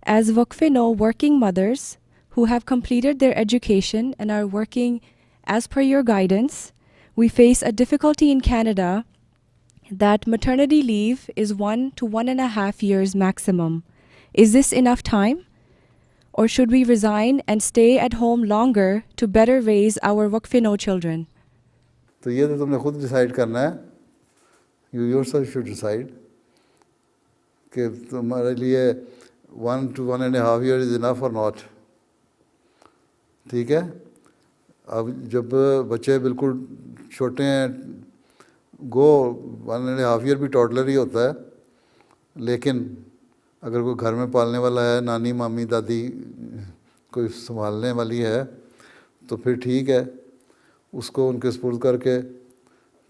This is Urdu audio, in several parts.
As Waqf-e-No working mothers who have completed their education and are working as per your guidance, we face a difficulty in Canada that maternity leave is 1 to 1.5 years maximum. Is this enough time? Or should we resign and stay at home longer to better raise our Waqf-e-No children? تو یہ تو تم نے خود ڈیسائیڈ کرنا ہے. You your self should decide کہ تمہارے لیے 1 to 1.5 years از انف اور ناٹ. ٹھیک ہے. اب جب بچے بالکل چھوٹے ہیں گو 1.5 year بھی ٹوڈلر ہی ہوتا ہے, لیکن اگر کوئی گھر میں پالنے والا ہے, نانی مامی دادی کوئی سنبھالنے والی ہے, تو پھر ٹھیک ہے, اس کو ان کے سپرد کر کے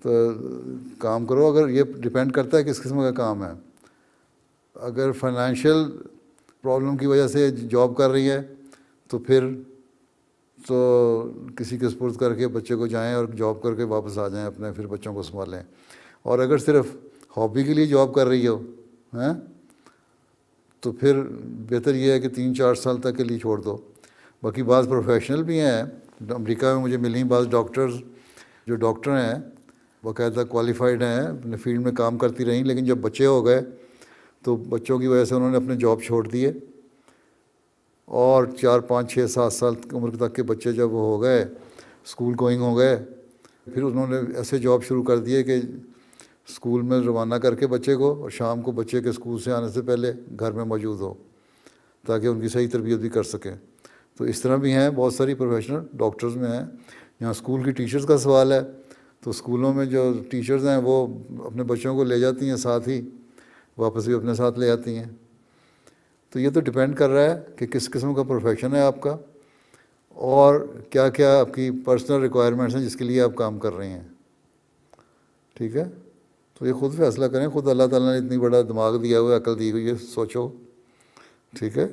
تو کام کرو. اگر یہ ڈپینڈ کرتا ہے کس قسم کا کام ہے. اگر فائنینشیل پرابلم کی وجہ سے جاب کر رہی ہے تو پھر تو کسی کے سپرد کر کے بچے کو جائیں اور جاب کر کے واپس آ جائیں اپنے, پھر بچوں کو سنبھالیں. اور اگر صرف ہابی کے لیے جاب کر رہی ہو تو پھر بہتر یہ ہے کہ 3-4 سال تک کے لیے چھوڑ دو. باقی بعض پروفیشنل بھی ہیں امریکہ میں مجھے ملی, بعض ڈاکٹرز جو ڈاکٹر ہیں باقاعدہ کوالیفائڈ ہیں, اپنے فیلڈ میں کام کرتی رہیں, لیکن جب بچے ہو گئے تو بچوں کی وجہ سے انہوں نے اپنے جاب چھوڑ دیے, اور 4-5-6-7 سال عمر تک کے بچے جب وہ ہو گئے, اسکول گوئنگ ہو گئے, پھر انہوں نے ایسے جاب شروع کر دیے کہ اسکول میں روانہ کر کے بچے کو, اور شام کو بچے کے اسکول سے آنے سے پہلے گھر میں موجود ہو تاکہ ان کی صحیح تربیت بھی کر سکیں. تو اس طرح بھی ہیں بہت ساری پروفیشنل ڈاکٹرز میں ہیں. یہاں اسکول کی ٹیچرز کا سوال ہے تو اسکولوں میں جو ٹیچرز ہیں وہ اپنے بچوں کو لے جاتی ہیں, ساتھ ہی واپس بھی اپنے ساتھ لے آتی ہیں. تو یہ تو ڈپینڈ کر رہا ہے کہ کس قسم کا پروفیشن ہے آپ کا, اور کیا کیا آپ کی پرسنل ریکوائرمنٹس ہیں جس کے لیے آپ کام کر رہے ہیں. ٹھیک ہے. تو یہ خود فیصلہ کریں. خود اللہ تعالیٰ نے اتنی بڑا دماغ دیا ہوا ہے, عقل دی ہوئی ہے, سوچو. ٹھیک ہے.